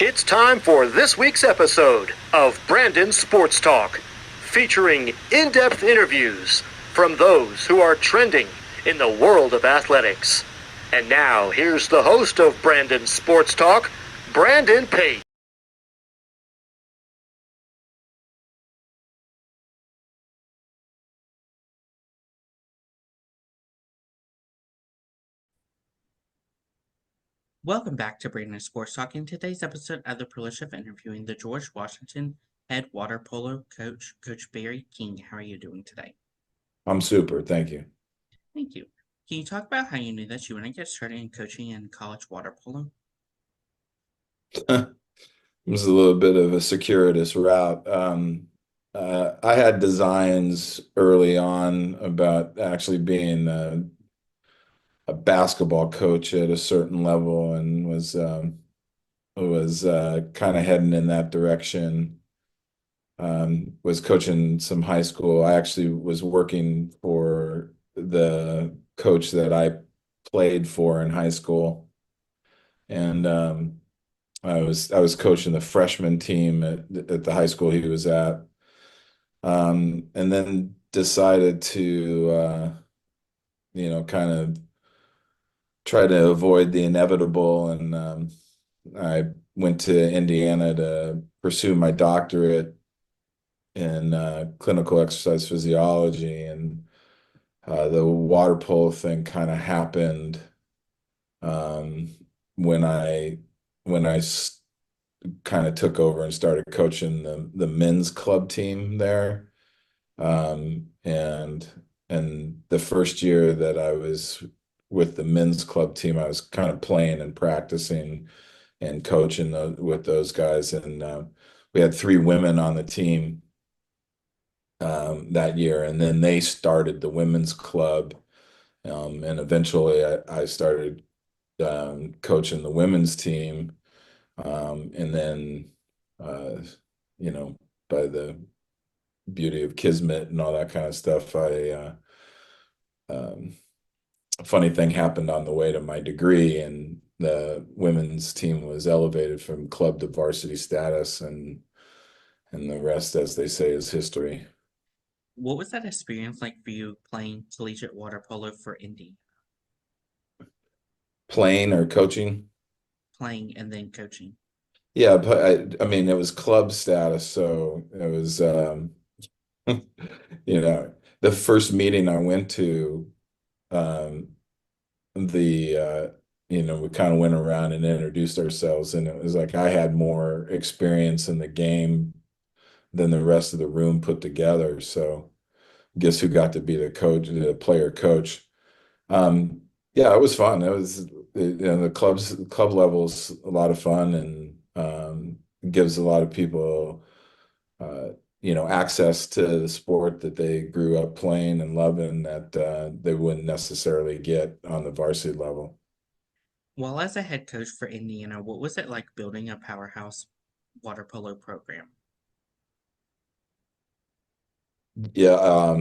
It's time for this week's episode of Brandon Sports Talk, featuring in-depth interviews from those who are trending in the world of athletics. And now, here's the host of Brandon Sports Talk, Brandon Pate. Welcome back to Brandon Sports Talk. In today's episode, I have the privilege of interviewing the George Washington head water polo coach, Coach Barry King. How are you doing today? I'm super. Thank you. Thank you. Can you talk about how you knew that you want to get started in coaching in college water polo? It was a little bit of a circuitous route. I had designs early on about actually being a basketball coach at a certain level and was kind of heading in that direction. Was coaching some high school. I actually was working for the coach that I played for in high school, and I was coaching the freshman team at the high school he was at, and then decided to kind of try to avoid the inevitable, and I went to Indiana to pursue my doctorate in clinical exercise physiology, and the water polo thing kind of happened um, when I kind of took over and started coaching the men's club team there. And the first year that I was with the men's club team, I was kind of playing and practicing and coaching with those guys. And we had three women on the team that year, and then they started the women's club. And eventually I started coaching the women's team. And then, uh, by the beauty of Kismet and all that kind of stuff, um, a funny thing happened on the way to my degree, and the women's team was elevated from club to varsity status, and the rest, as they say, is history. What was that experience like for you playing collegiate water polo for Indy, Playing or coaching? playing and then coaching? Yeah, but I mean, it was club status, so it was, the first meeting I went to, um, the we kind of went around and introduced ourselves, and it was like I had more experience in the game than the rest of the room put together. So guess who got to be the coach, the player coach? Yeah, it was fun. It was the club level's a lot of fun, and gives a lot of people uh, access to the sport that they grew up playing and loving that they wouldn't necessarily get on the varsity level. While as a head coach for Indiana, what was it like building a powerhouse water polo program? Yeah,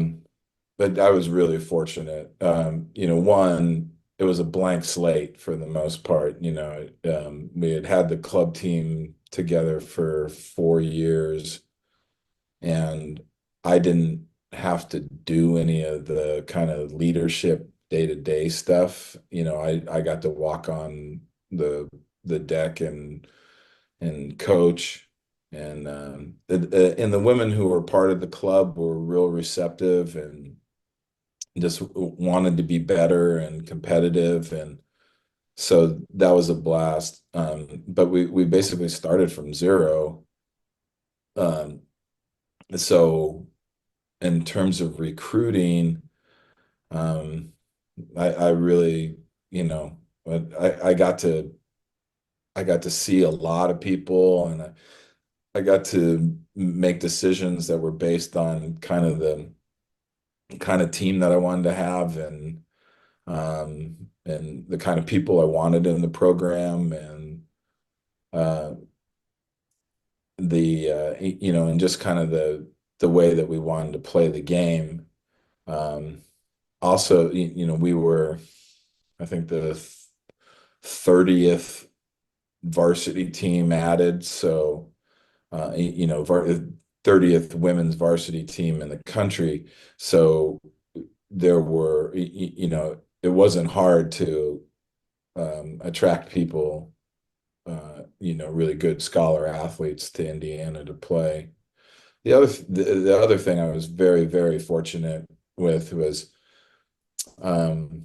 but I was really fortunate. One, it was a blank slate for the most part. We had had the club team together for 4 years, and I didn't have to do any of the kind of leadership day-to-day stuff. I got to walk on the deck and coach. And and the women who were part of the club were real receptive and just wanted to be better and competitive. And so that was a blast. But we basically started from zero. Um, so in terms of recruiting, um, I really, you know, I got to see a lot of people, and I got to make decisions that were based on kind of the kind of team that I wanted to have, and the kind of people I wanted in the program, and uh, and just kind of the way that we wanted to play the game. Um, Also, we were, I think, the 30th varsity team added. So, 30th women's varsity team in the country. So there were, it wasn't hard to attract people, really good scholar athletes to Indiana to play. The other thing I was very, very fortunate with was um,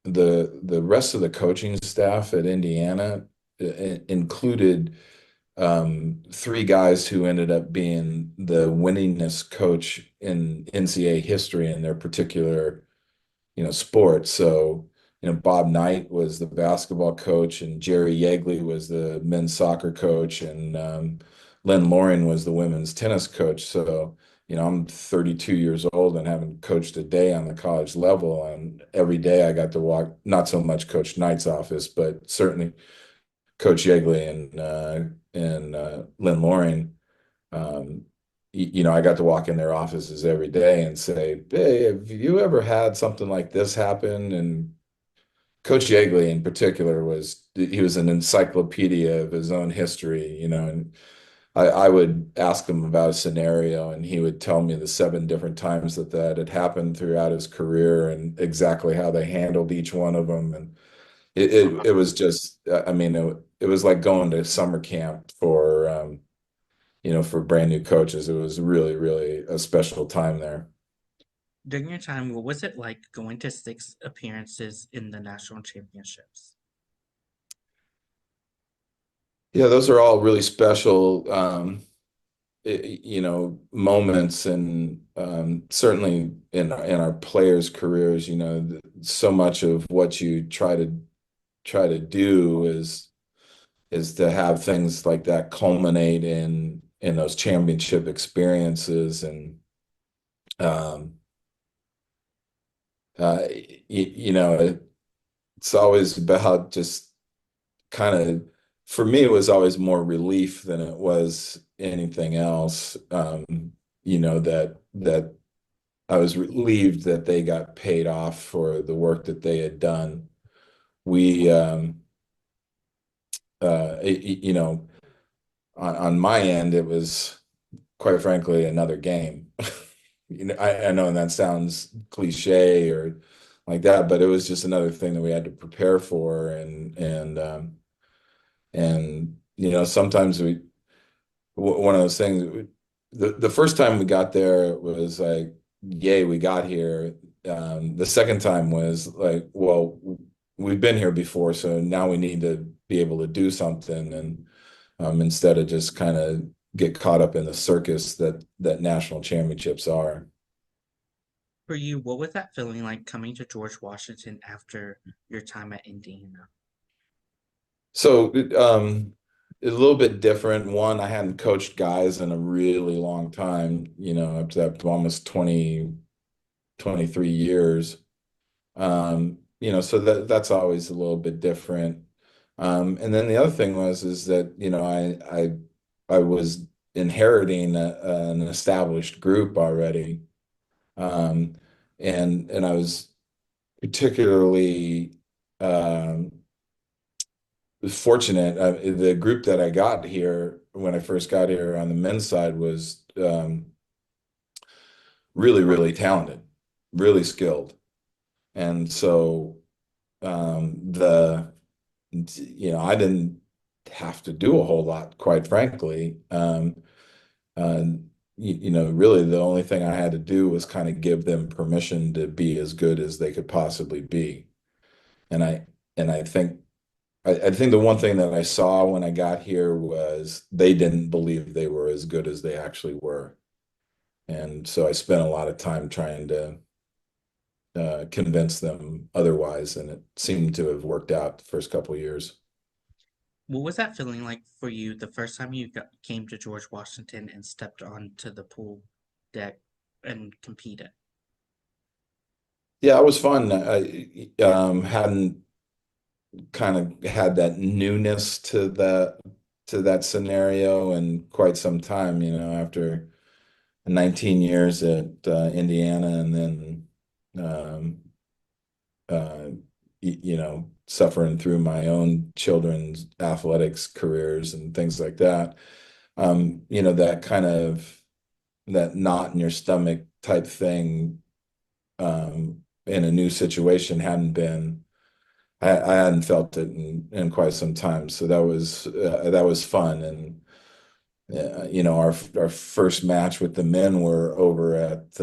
the rest of the coaching staff at Indiana included three guys who ended up being the winningest coach in NCAA history in their particular, sport. So, Bob Knight was the basketball coach, and Jerry Yeagley was the men's soccer coach, and Len Loring was the women's tennis coach. So, I'm 32 years old and haven't coached a day on the college level. And every day I got to walk, not so much Coach Knight's office, but certainly Coach Yeagley and Len Loring. Um, I got to walk in their offices every day and say, "Hey, have you ever had something like this happen?" And Coach Yeagley in particular he was an encyclopedia of his own history, and I would ask him about a scenario, and he would tell me the 7 different times that had happened throughout his career and exactly how they handled each one of them. And it was just, I mean, it was like going to summer camp for brand new coaches. It was really, really a special time there. During your time, what was it like going to 6 appearances in the national championships? Yeah, those are all really special, moments, and certainly in our players' careers. So much of what you try to do is to have things like that culminate in those championship experiences. And um, it's always about just kind of, for me, it was always more relief than it was anything else. That I was relieved that they got paid off for the work that they had done. We, on my end, it was quite frankly another game. I know that sounds cliche or like that, but it was just another thing that we had to prepare for, and sometimes one of those things. The first time we got there, it was like, yay, we got here. The second time was like, well, we've been here before, so now we need to be able to do something, and instead of just kind of get caught up in the circus that national championships are. For you, what was that feeling like coming to George Washington after your time at Indiana? So, a little bit different. One, I hadn't coached guys in a really long time, up to that almost 23 years. So that's always a little bit different. And then the other thing is that, I was inheriting an established group already. Um, and I was particularly um, fortunate. The group that I got here when I first got here on the men's side was really, really talented, really skilled. And so I didn't have to do a whole lot, quite frankly. Uh, really the only thing I had to do was kind of give them permission to be as good as they could possibly be. And I think the one thing that I saw when I got here was they didn't believe they were as good as they actually were. And so I spent a lot of time trying to convince them otherwise, and it seemed to have worked out the first couple of years. What was that feeling like for you the first time you came to George Washington and stepped onto the pool deck and competed? Yeah, it was fun. I hadn't kind of had that newness to that scenario in quite some time, after 19 years at Indiana, and then um, uh, suffering through my own children's athletics careers and things like that. That kind of that knot in your stomach type thing in a new situation hadn't been I hadn't felt it in quite some time. So that was fun. And our first match with the men were over at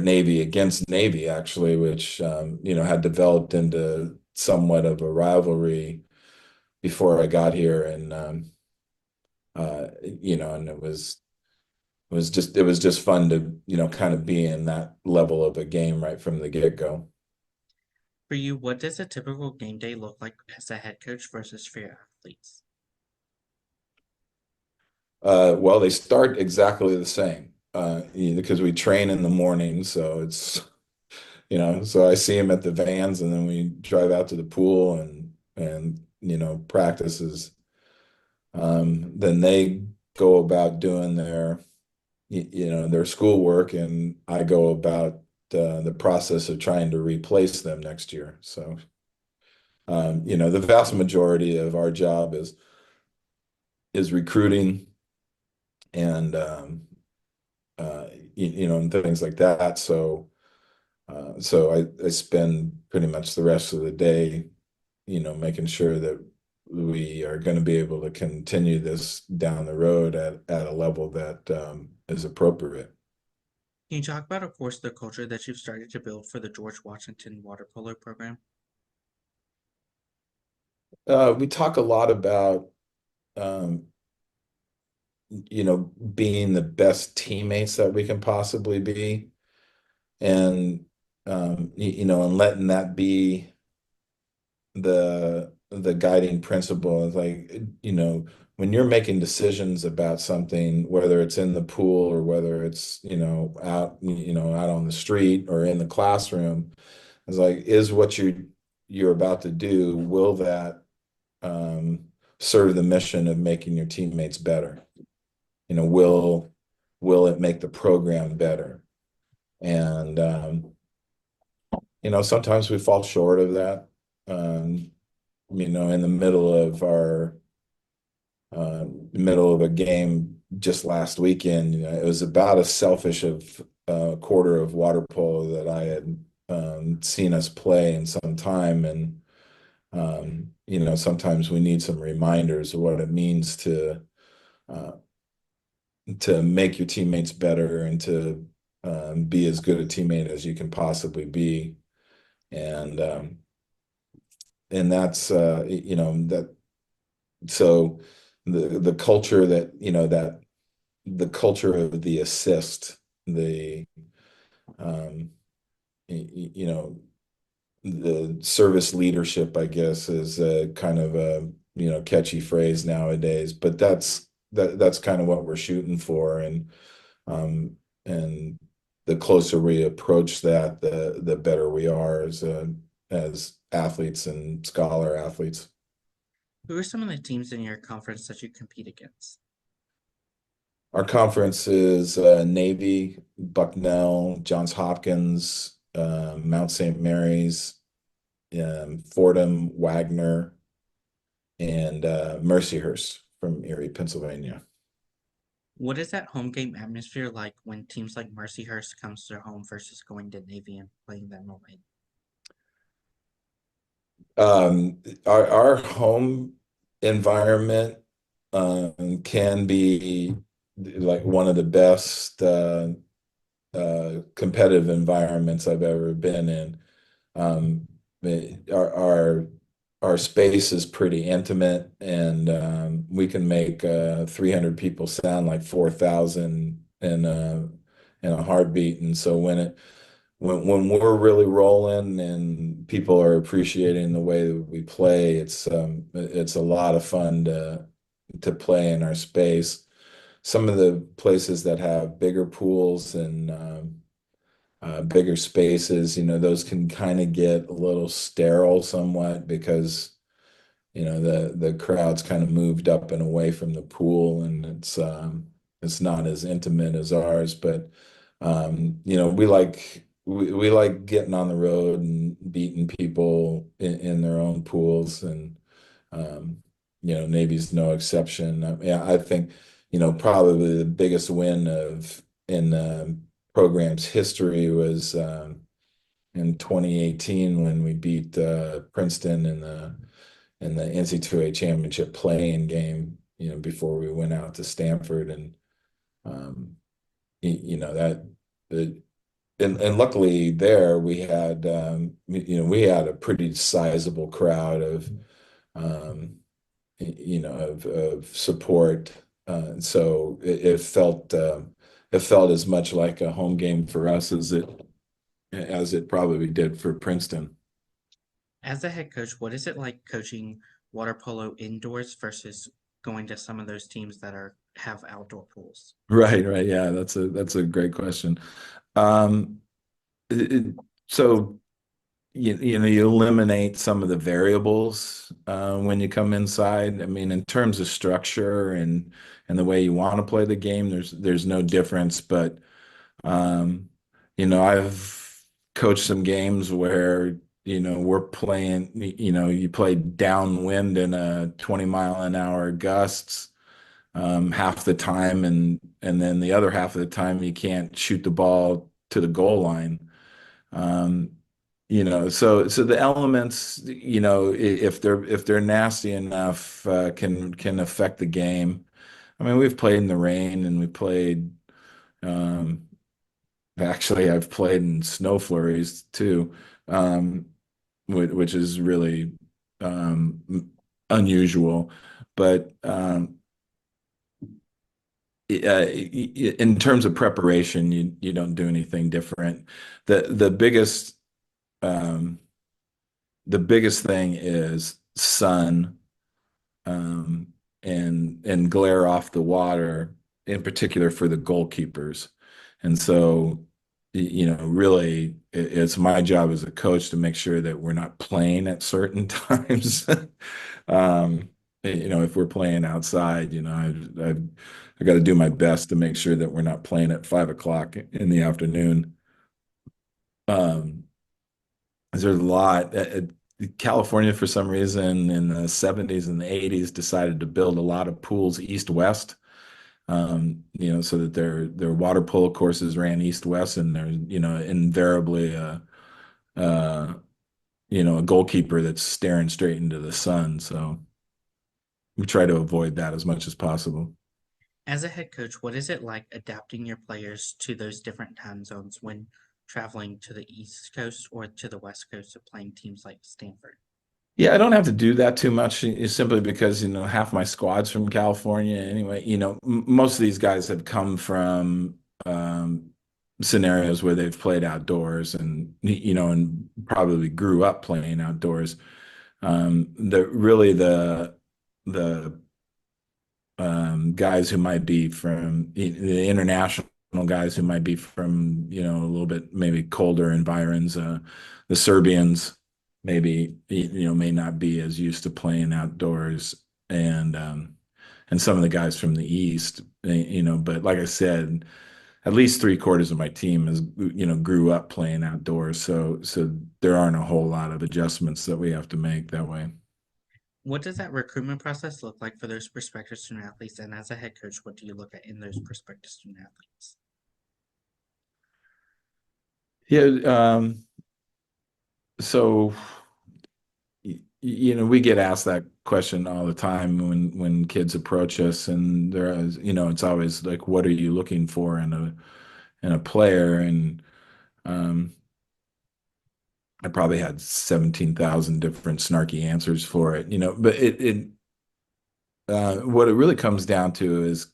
Navy against Navy actually, which had developed into somewhat of a rivalry before I got here. And and it was just fun to kind of be in that level of a game right from the get-go. For you, what does a typical game day look like as a head coach versus for your athletes? Well, they start exactly the same because we train in the morning, so so I see them at the vans, and then we drive out to the pool and practices. Then they go about doing their schoolwork, and I go about the process of trying to replace them next year. So, the vast majority of our job is recruiting and and things like that. So I spend pretty much the rest of the day, making sure that we are going to be able to continue this down the road at a level that is appropriate. Can you talk about, of course, the culture that you've started to build for the George Washington water polo program? We talk a lot about um, being the best teammates that we can possibly be, and and letting that be the guiding principle. Is like, when you're making decisions about something, whether it's in the pool or whether it's, out on the street or in the classroom, it's like, is what you're about to do, will that um, serve the mission of making your teammates better? Will it make the program better? And sometimes we fall short of that. In the middle of a game just last weekend, it was about as selfish of quarter of water polo that I had seen us play in some time. And sometimes we need some reminders of what it means uh, to make your teammates better and to be as good a teammate as you can possibly be. And that's that so the culture that the culture of the assist, the um the service leadership, I guess, is a kind of a catchy phrase nowadays, but that's kind of what we're shooting for. Um and the closer we approach that, the better we are as athletes and scholar athletes. Who are some of the teams in your conference that you compete against? Our conference is Navy, Bucknell, Johns Hopkins, Mount St. Mary's, Fordham, Wagner, and Mercyhurst from Erie, Pennsylvania. What is that home game atmosphere like when teams like Mercyhurst comes to home versus going to Navy and playing them away? Our home environment can be like one of the best competitive environments I've ever been in. Um, our space is pretty intimate, and we can make 300 people sound like 4,000 in a heartbeat. And so when we're really rolling and people are appreciating the way that we play, it's a lot of fun to play in our space. Some of the places that have bigger pools and bigger spaces, those can kind of get a little sterile somewhat because the crowd's kind of moved up and away from the pool, and it's not as intimate as ours. But we like we like getting on the road and beating people in their own pools, and um, Navy's no exception. Yeah, I think probably the biggest win of in the program's history was in 2018 when we beat Princeton in the NC2A championship playing game. Before we went out to Stanford, and um, that the and luckily there we had we had a pretty sizable crowd of um, of support, so it felt as much like a home game for us as it probably did for Princeton. As a head coach, what is it like coaching water polo indoors versus going to some of those teams that have outdoor pools? Right, right. Yeah, that's a great question. Um, so you eliminate some of the variables when you come inside. I mean, in terms of structure and the way you want to play the game, there's no difference. But um, I've coached some games where we're playing. You play downwind in a 20-mile-an-hour gusts half the time, and then the other half of the time you can't shoot the ball to the goal line. Um, so the elements, if they're nasty enough, can affect the game. I mean, we've played in the rain, and we played. Um, Actually, I've played in snow flurries too, which is really unusual. But in terms of preparation, you don't do anything different. The um, biggest thing is sun, um, and glare off the water, in particular for the goalkeepers. And so, really, it's my job as a coach to make sure that we're not playing at certain times. If we're playing outside, I got to do my best to make sure that we're not playing at 5 o'clock in the afternoon. Um, there's a lot. California, for some reason, in the 70s and the 80s, decided to build a lot of pools east-west, so that their water polo courses ran east-west, and there's, invariably uh, a goalkeeper that's staring straight into the sun. So we try to avoid that as much as possible. As a head coach, what is it like adapting your players to those different time zones when traveling to the East Coast or to the West Coast of playing teams like Stanford? Yeah, I don't have to do that too much, simply because, half my squad's from California anyway. Most of these guys have come from scenarios where they've played outdoors, and probably grew up playing outdoors. The guys who might be from the international guys who might be from a little bit maybe colder environs, the Serbians maybe may not be as used to playing outdoors, and some of the guys from the East, but like I said, at least three-quarters of my team is grew up playing outdoors, so there aren't a whole lot of adjustments that we have to make that way. What does that recruitment process look like for those prospective student athletes? And as a head coach, what do you look at in those prospective student athletes? Yeah, so we get asked that question all the time when kids approach us, and it's always like, what are you looking for in a player? And um, I probably had 17,000 different snarky answers for it, but what it really comes down to is,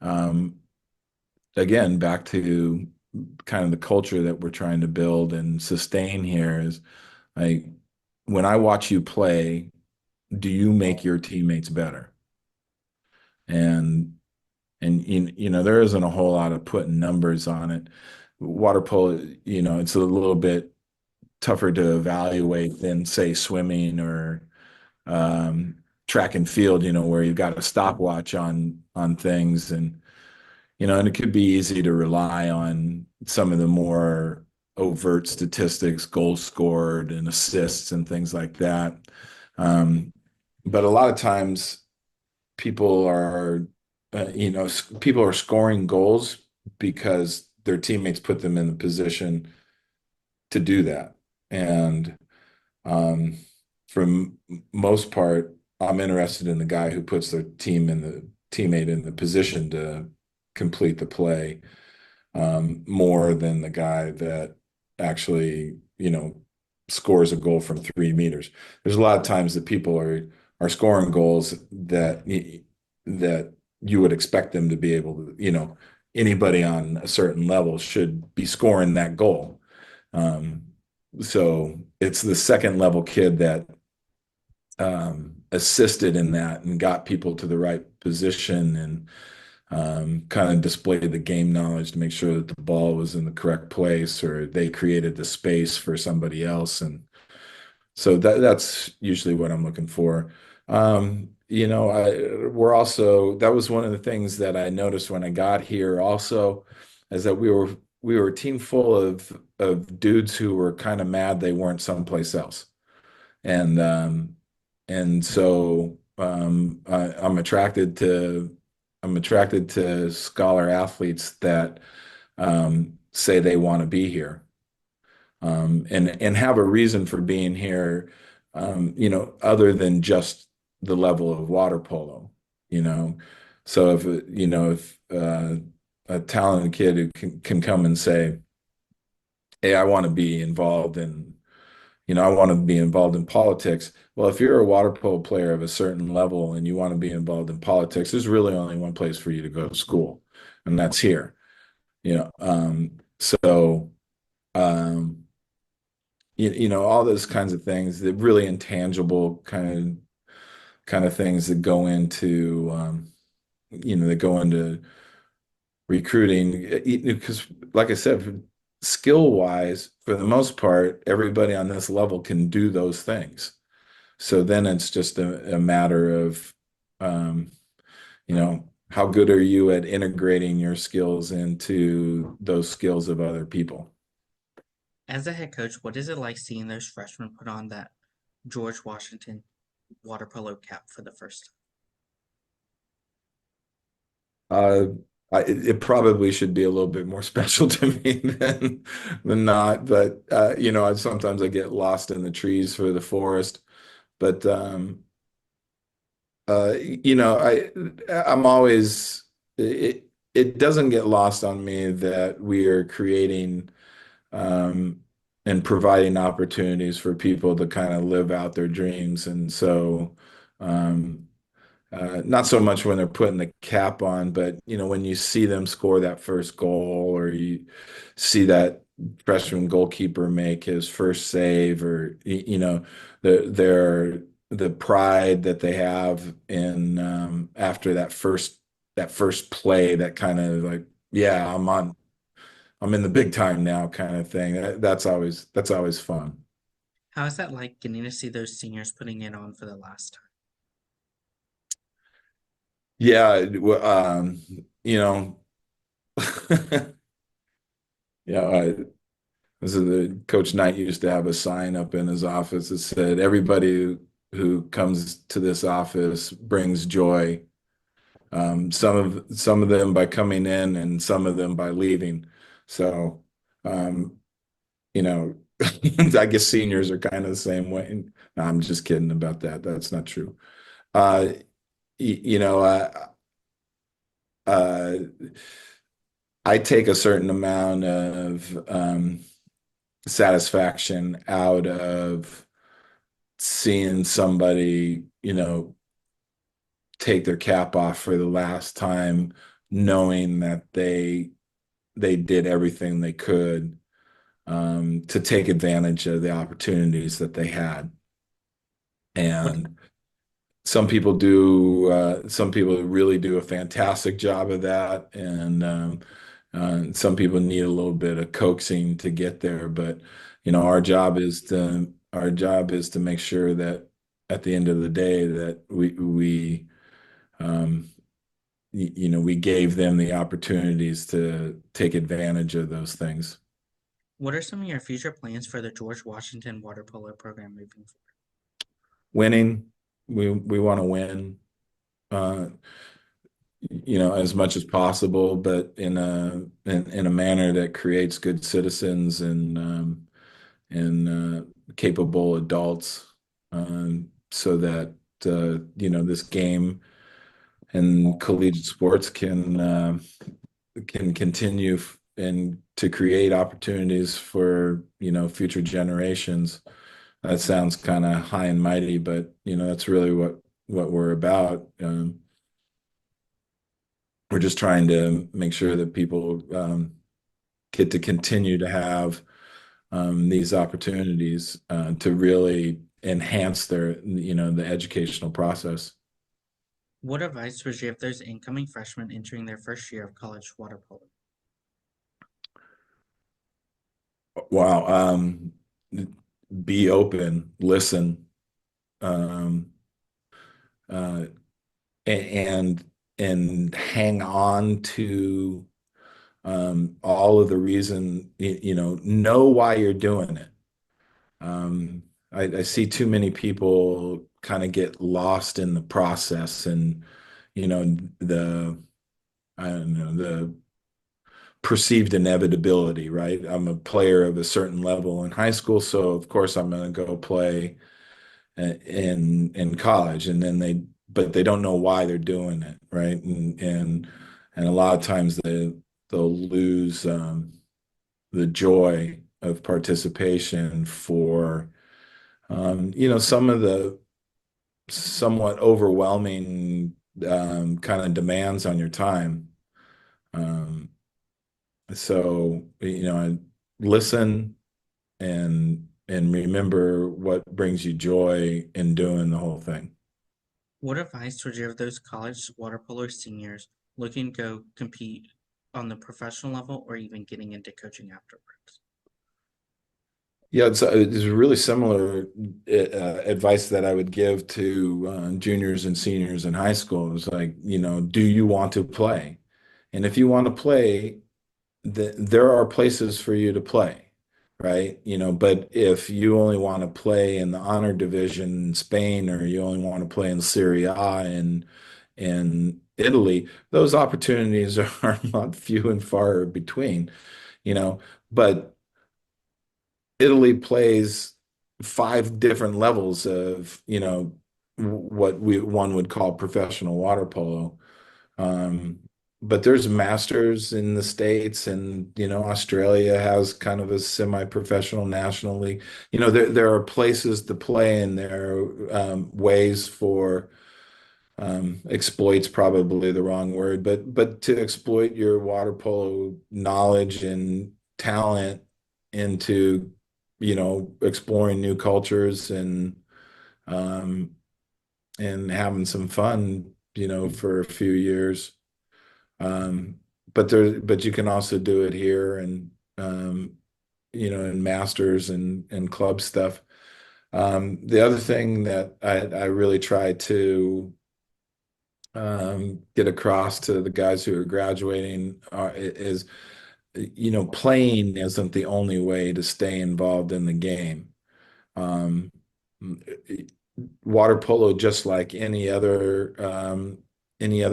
um, again, back to kind of the culture that we're trying to build and sustain here, is like, when I watch you play, do you make your teammates better? And there isn't a whole lot of putting numbers on it. Water polo, it's a little bit tougher to evaluate than, say, swimming or track and field, where you've got a stopwatch on things, and it could be easy to rely on some of the more overt statistics, goals scored and assists and things like that. Um, but a lot of times people are, people are scoring goals because their teammates put them in the position to do that. And um, for most part, I'm interested in the guy who puts their teammate in the position to complete the play, more than the guy that actually, scores a goal from 3 meters. There's a lot of times that people are scoring goals that you would expect them to be able to, anybody on a certain level should be scoring that goal. Um, so it's the second level kid that assisted in that and got people to the right position and kind of displayed the game knowledge to make sure that the ball was in the correct place or they created the space for somebody else. And so that's usually what I'm looking for. That was one of the things that I noticed when I got here also, is that we were a team full of dudes who were kind of mad they weren't someplace else. And I'm attracted to scholar athletes that say they want to be here, and have a reason for being here, other than just the level of water polo, you know. So if a talented kid who can come and say, "Hey, I want to be involved in, I want to be involved in politics." Well, if you're a water polo player of a certain level and you want to be involved in politics, there's really only one place for you to go to school, and that's here. So all those kinds of things, the really intangible kind of things that go into recruiting, because like I said, skill wise, for the most part, everybody on this level can do those things. So then it's just a matter of, how good are you at integrating your skills into those skills of other people? As a head coach, what is it like seeing those freshmen put on that George Washington water polo cap for the first time? Uh, it probably should be a little bit more special to me than not, but sometimes I get lost in the trees for the forest. But I'm always it doesn't get lost on me that we are creating um, and providing opportunities for people to kind of live out their dreams, and so. Um, not so much when they're putting the cap on, but when you see them score that first goal, or you see that freshman goalkeeper make his first save, or the pride that they have in after that first play, that kind of like, yeah, I'm in the big time now kind of thing. That's always fun. How is that like getting to see those seniors putting it on for the last time? Yeah, well, you know. Yeah, this is the Coach Knight used to have a sign up in his office that said, "Everybody who comes to this office brings joy. Some of them by coming in, and some of them by leaving." So, um, you know, I guess seniors are kind of the same way. No, I'm just kidding about that. That's not true. Uh, y- you know, uh, I take a certain amount of satisfaction out of seeing somebody, take their cap off for the last time, knowing that they did everything they could to take advantage of the opportunities that they had. What And some people really do a fantastic job of that, and some people need a little bit of coaxing to get there. But our job is to make sure that at the end of the day that um, we gave them the opportunities to take advantage of those things. What are some of your future plans for the George Washington water polo program moving forward? Winning, we want to win, uh, as much as possible, but in a manner that creates good citizens and capable adults, so that this game and collegiate sports can continue and to create opportunities for future generations. That sounds kind of high and mighty, but that's really what we're about. We're just trying to make sure that people get to continue to have these opportunities to really enhance the educational process. What advice would you give those incoming freshmen entering their first year of college water polo? Wow. Be open, listen, um, uh, and and hang on to all of the reason, know why you're doing it. Um, I see too many people kind of get lost in the process and, the, I don't know, the perceived inevitability, right? I'm a player of a certain level in high school, so of course I'm going to go play in college, and then but they don't know why they're doing it, right? And a lot of times they'll lose the joy of participation for some of the somewhat overwhelming kind of demands on your time. Um, so listen and remember what brings you joy in doing the whole thing. What advice would you give those college water polo seniors looking to go compete on the professional level or even getting into coaching afterwards? Yeah, it's really similar advice that I would give to juniors and seniors in high school. It's like, do you want to play? And if you want to play, there are places for you to play, right? But if you only want to play in the honor division in Spain, or you only want to play in Serie A in Italy, those opportunities are not few and far between, you know. But Italy plays five different levels of, what one would call professional water polo. Um, but there's masters in the States, and Australia has kind of a semi-professional national league. There are places to play, and there are ways for exploit's probably the wrong word, but to exploit your water polo knowledge and talent into exploring new cultures um, and having some fun for a few years. Um, but you can also do it here and in masters and club stuff. The other thing that I really try to get across to the guys who are graduating is, playing isn't the only way to stay involved in the game. Um, Water polo, just like any other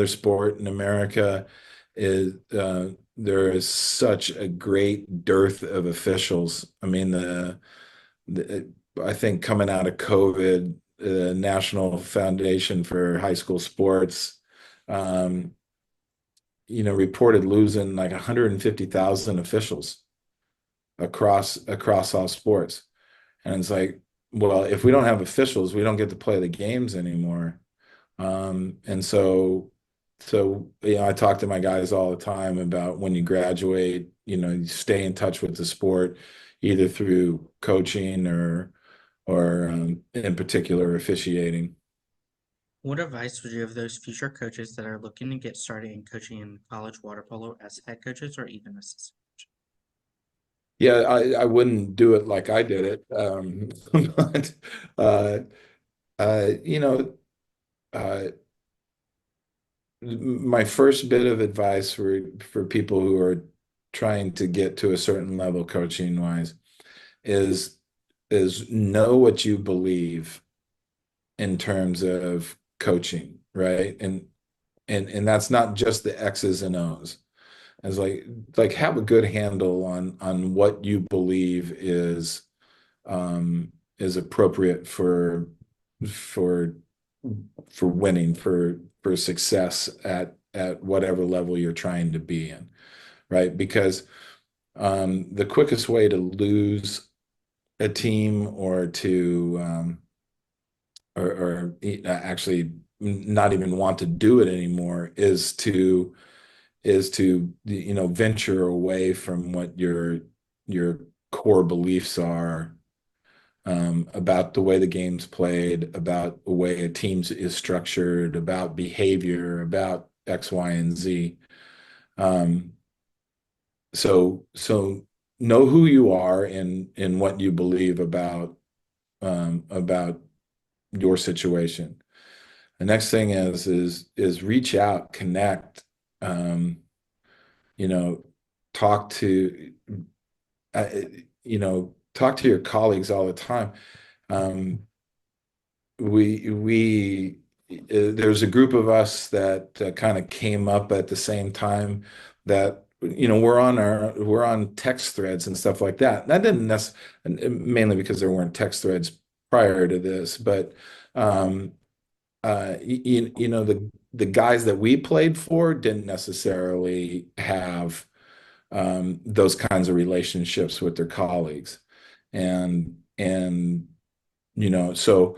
sport in America, is there is such a great dearth of officials. I mean, I think coming out of COVID, the National Foundation for High School Sports, um, reported losing like 150,000 officials across all sports. And it's like, well, if we don't have officials, we don't get to play the games anymore. And so I talk to my guys all the time about when you graduate, you stay in touch with the sport, either through coaching or in particular officiating. What advice would you give those future coaches that are looking to get started in coaching in college water polo as head coaches or even assistant coaches? Yeah, I wouldn't do it like I did it. But uh, uh, you know, uh, my first bit of advice for people who are trying to get to a certain level coaching wise is know what you believe in terms of coaching, right? And that's not just the X's and O's. It's have a good handle on what you believe is appropriate for winning, for success at whatever level you're trying to be in, right? Because the quickest way to lose a team or to or actually not even want to do it anymore is to venture away from what your core beliefs are, about the way the game's played, about the way a team is structured, about behavior, about X, Y, and Z. Um, so know who you are and what you believe about your situation. The next thing is reach out, connect, um, you know, talk to uh, talk to your colleagues all the time. Um, we there's a group of us that kind of came up at the same time that we're on text threads and stuff like that. That didn't mainly because there weren't text threads prior to this, but um, the guys that we played for didn't necessarily have those kinds of relationships with their colleagues, and so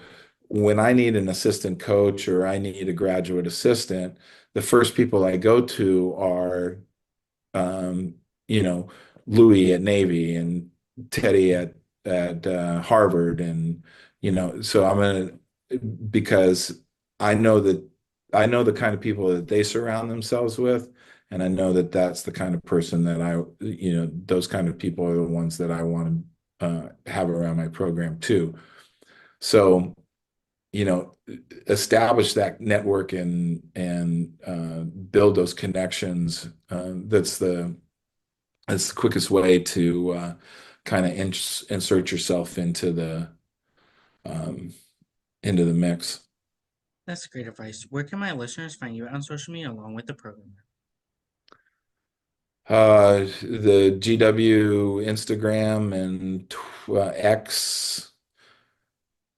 when I need an assistant coach or I need a graduate assistant, the first people I go to are, um, you know, Louis at Navy and Teddy at Harvard, and so because I know that I know the kind of people that they surround themselves with, and I know that that's the kind of person that those kind of people are the ones that I want to have around my program too. So, establish that network and build those connections. That's the quickest way to kind of insert yourself um, into the mix. That's great advice. Where can my listeners find you on social media along with the program? The GW Instagram and X.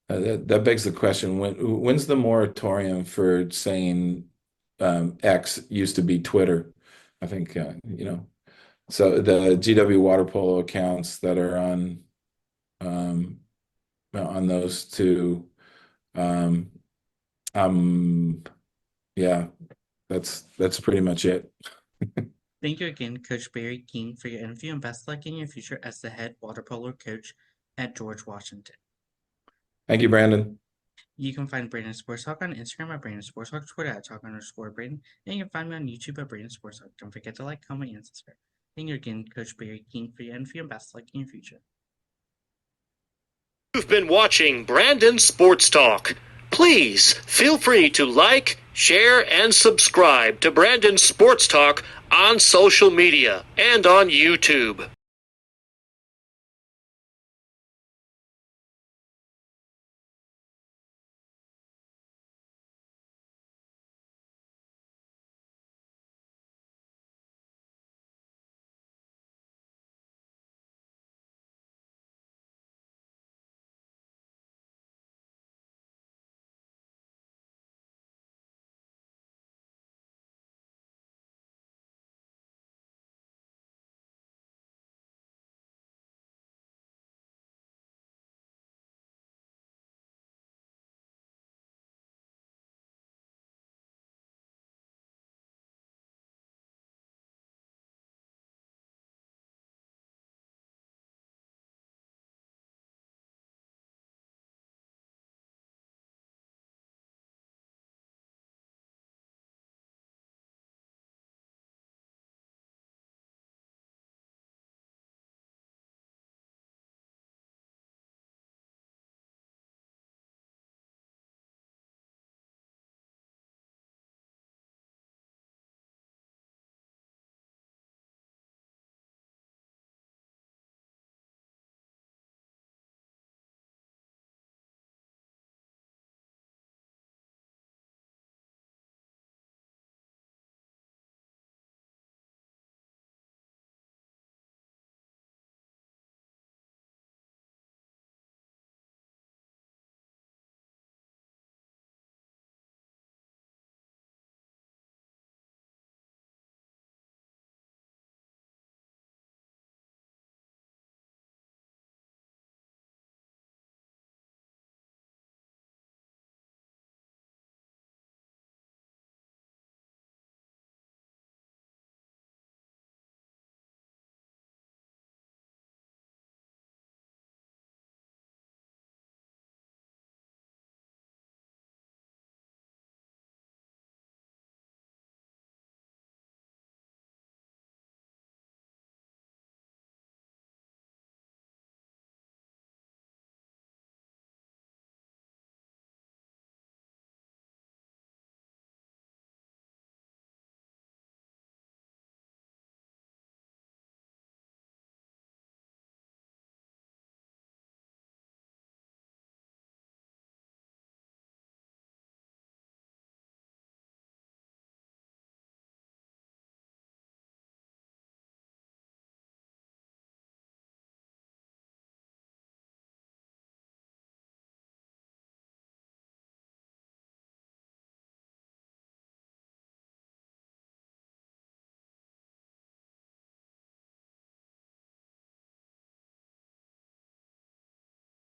That begs the question: when's the moratorium for saying X used to be Twitter? I think So the GW water polo accounts that are um, on those two, um, yeah, that's pretty much it. Thank you again, Coach Barry King, for your interview, and best luck in your future as the head water polo coach at George Washington. Thank you, Brandon. You can find Brandon Sports Talk on Instagram at Brandon Sports Talk, Twitter at Talk_Brandon, and you can find me on YouTube at Brandon Sports Talk. Don't forget to like, comment, and subscribe. Thank you again, Coach Barry King, for your interview, and best luck in your future. You've been watching Brandon Sports Talk. Please feel free to like, share, and subscribe to Brandon Sports Talk on social media and on YouTube.